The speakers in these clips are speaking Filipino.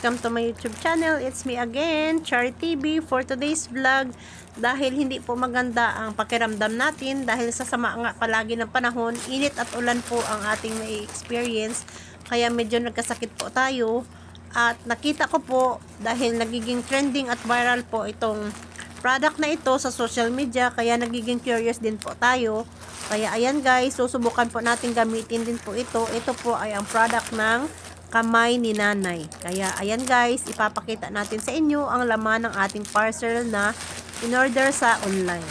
welcome to my YouTube channel. It's me again, Chari TV, for today's vlog. Dahil hindi po maganda ang pakiramdam natin dahil sa sama nga palagi ng panahon, init at ulan po ang ating may experience. Kaya medyo nagkasakit po tayo. At nakita ko po dahil nagiging trending at viral po itong product na ito sa social media, kaya nagiging curious din po tayo. Kaya ayan guys, susubukan po natin gamitin din po ito. Ito po ay ang product ng kamay ni nanay. Kaya ayan guys, ipapakita natin sa inyo ang laman ng ating parcel na in-order sa online.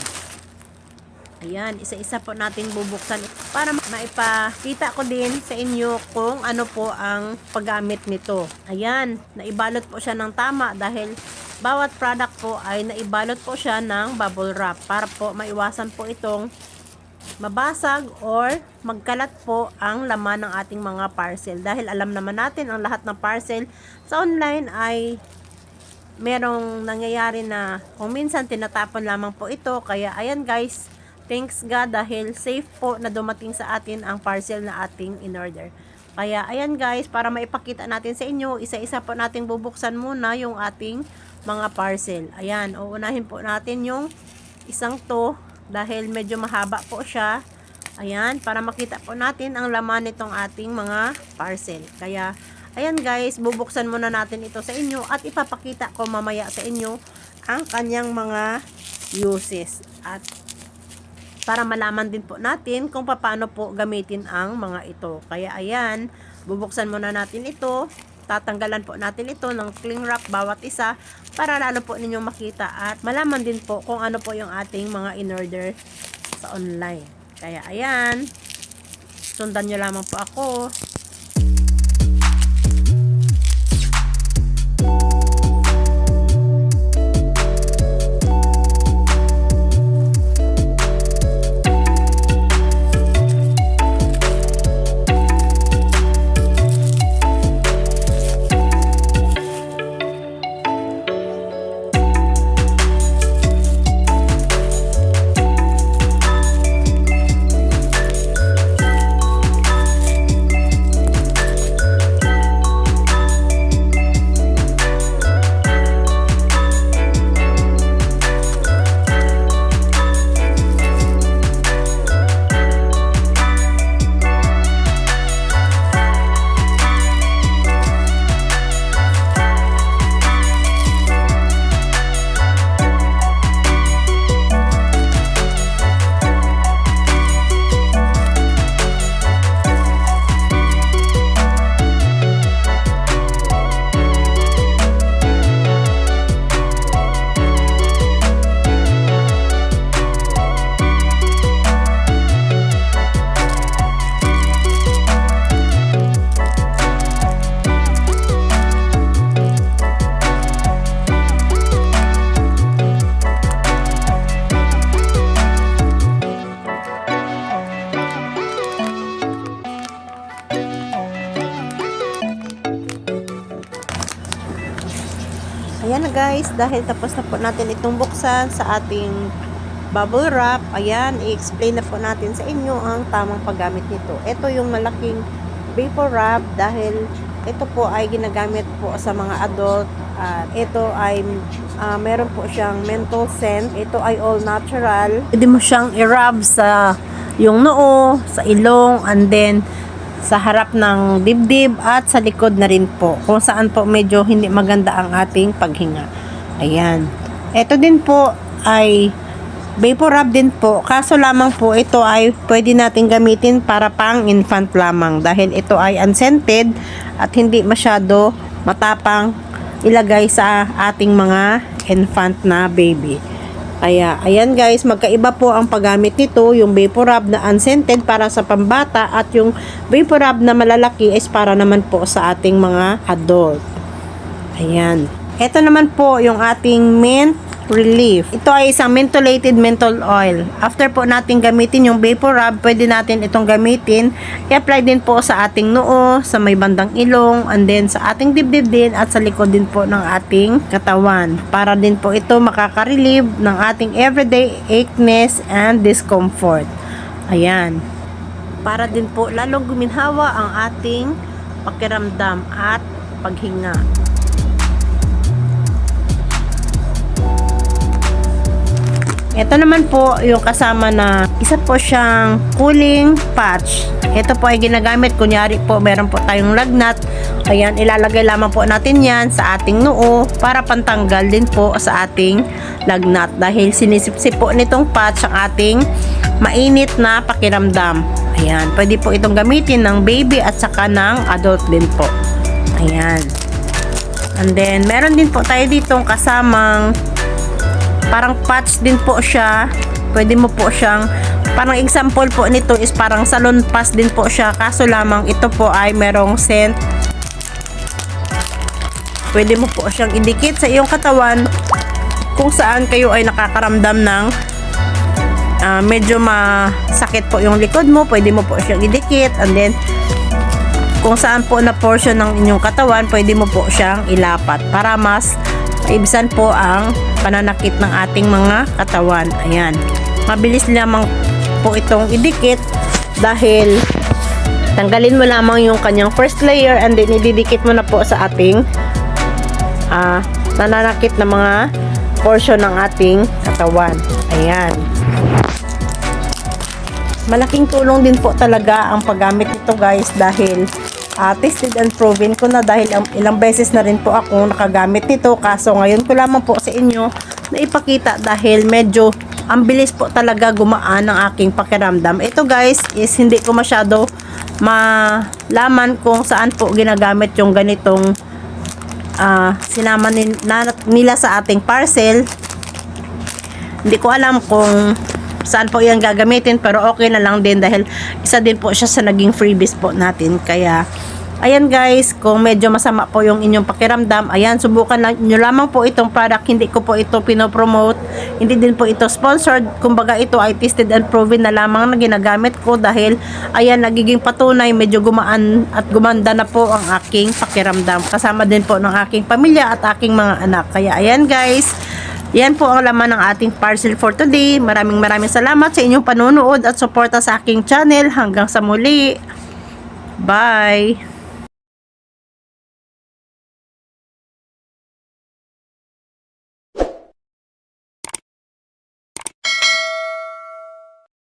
Ayan, isa-isa po natin bubuksan para maipakita ko din sa inyo kung ano po ang paggamit nito. Ayan, naibalot po siya ng tama dahil bawat product po ay naibalot po siya ng bubble wrap para po maiwasan po itong mabasag or magkalat po ang laman ng ating mga parcel. Dahil alam naman natin ang lahat ng parcel sa online ay merong nangyayari na kung minsan tinatapon lamang po ito. Kaya ayan guys, thanks God dahil safe po na dumating sa atin ang parcel na ating in-order. Kaya ayan guys, para maipakita natin sa inyo, isa-isa po nating bubuksan muna yung ating mga parcel. Ayan, uunahin po natin yung isang to dahil medyo mahaba po siya. Ayan, para makita po natin ang laman nitong ating mga parcel. Kaya ayan guys, bubuksan muna natin ito sa inyo at ipapakita ko mamaya sa inyo ang kanyang mga uses. At para malaman din po natin kung paano po gamitin ang mga ito. Kaya ayan, bubuksan muna natin ito. Tatanggalan po natin ito ng cling wrap bawat isa para lalo po ninyong makita at malaman din po kung ano po yung ating mga in-order sa online. Kaya ayan, sundan nyo lamang po ako. Ayan na guys, dahil tapos na po natin itong buksan sa ating bubble wrap. Ayan, i-explain na po natin sa inyo ang tamang paggamit nito. Ito yung malaking vapor wrap dahil ito po ay ginagamit po sa mga adult. Ito ay meron po siyang menthol scent. Ito ay all natural. Pwede mo siyang i-rub sa yung noo, sa ilong, and then sa harap ng dibdib at sa likod na rin po kung saan po medyo hindi maganda ang ating paghinga. Ayan, ito din po ay vapor rub din po, kaso lamang po ito ay pwede natin gamitin para pang infant lamang dahil ito ay unscented at hindi masyado matapang ilagay sa ating mga infant na baby. Kaya, ayan guys, magkaiba po ang paggamit nito. Yung vapor rub na unscented para sa pambata at yung vapor rub na malalaki is para naman po sa ating mga adult. Ayan. Ito naman po yung ating mint relief. Ito ay isang mentholated menthol oil. After po natin gamitin yung vapor rub, pwede natin itong gamitin. I-apply din po sa ating noo, sa may bandang ilong, and then sa ating dibdib din at sa likod din po ng ating katawan. Para din po ito makaka-relieve ng ating everyday acheness and discomfort. Ayan. Para din po lalong guminhawa ang ating pakiramdam at paghinga. Ito naman po yung kasama na isa po siyang cooling patch. Ito po ay ginagamit, kunyari po meron po tayong lagnat. Ayan, ilalagay lamang po natin yan sa ating noo para pantanggal din po sa ating lagnat. Dahil sinisipsip po nitong patch ang ating mainit na pakiramdam. Ayan, pwede po itong gamitin ng baby at saka ng adult din po. Ayan. And then, meron din po tayo ditong kasamang parang patch din po siya. Pwede mo po siyang, parang example po nito is parang salon pass din po siya. Kaso lamang ito po ay merong scent. Pwede mo po siyang idikit sa iyong katawan kung saan kayo ay nakakaramdam ng medyo masakit po yung likod mo. Pwede mo po siyang idikit. And then, kung saan po na portion ng inyong katawan, pwede mo po siyang ilapat para mas maibisan po ang pananakit ng ating mga katawan. Ayan. Mabilis lamang po itong idikit dahil tanggalin mo lamang yung kanyang first layer and then ididikit mo na po sa ating nananakit na mga portion ng ating katawan. Ayan. Malaking tulong din po talaga ang paggamit nito guys dahil tested and proven ko na dahil ilang beses na rin po ako nakagamit nito, kaso ngayon ko lamang po sa inyo na ipakita dahil medyo ang bilis po talaga gumaan ng aking pakiramdam. Ito guys is hindi ko masyado malaman kung saan po ginagamit yung ganitong sinama nila sa ating parcel. Hindi ko alam kung saan po yan gagamitin, pero okay na lang din dahil isa din po siya sa naging freebies po natin. Kaya ayan guys, kung medyo masama po yung inyong pakiramdam, ayan, subukan lang nyo lamang po itong product. Hindi ko po ito pinopromote, hindi din po ito sponsored. Kumbaga ito ay tested and proven na lamang na ginagamit ko dahil ayan, nagiging patunay, medyo gumaan at gumanda na po ang aking pakiramdam, kasama din po ng aking pamilya at aking mga anak. Kaya ayan guys, yan po ang laman ng ating parcel for today. Maraming salamat sa inyong panunood at suporta sa aking channel. Hanggang sa muli. Bye!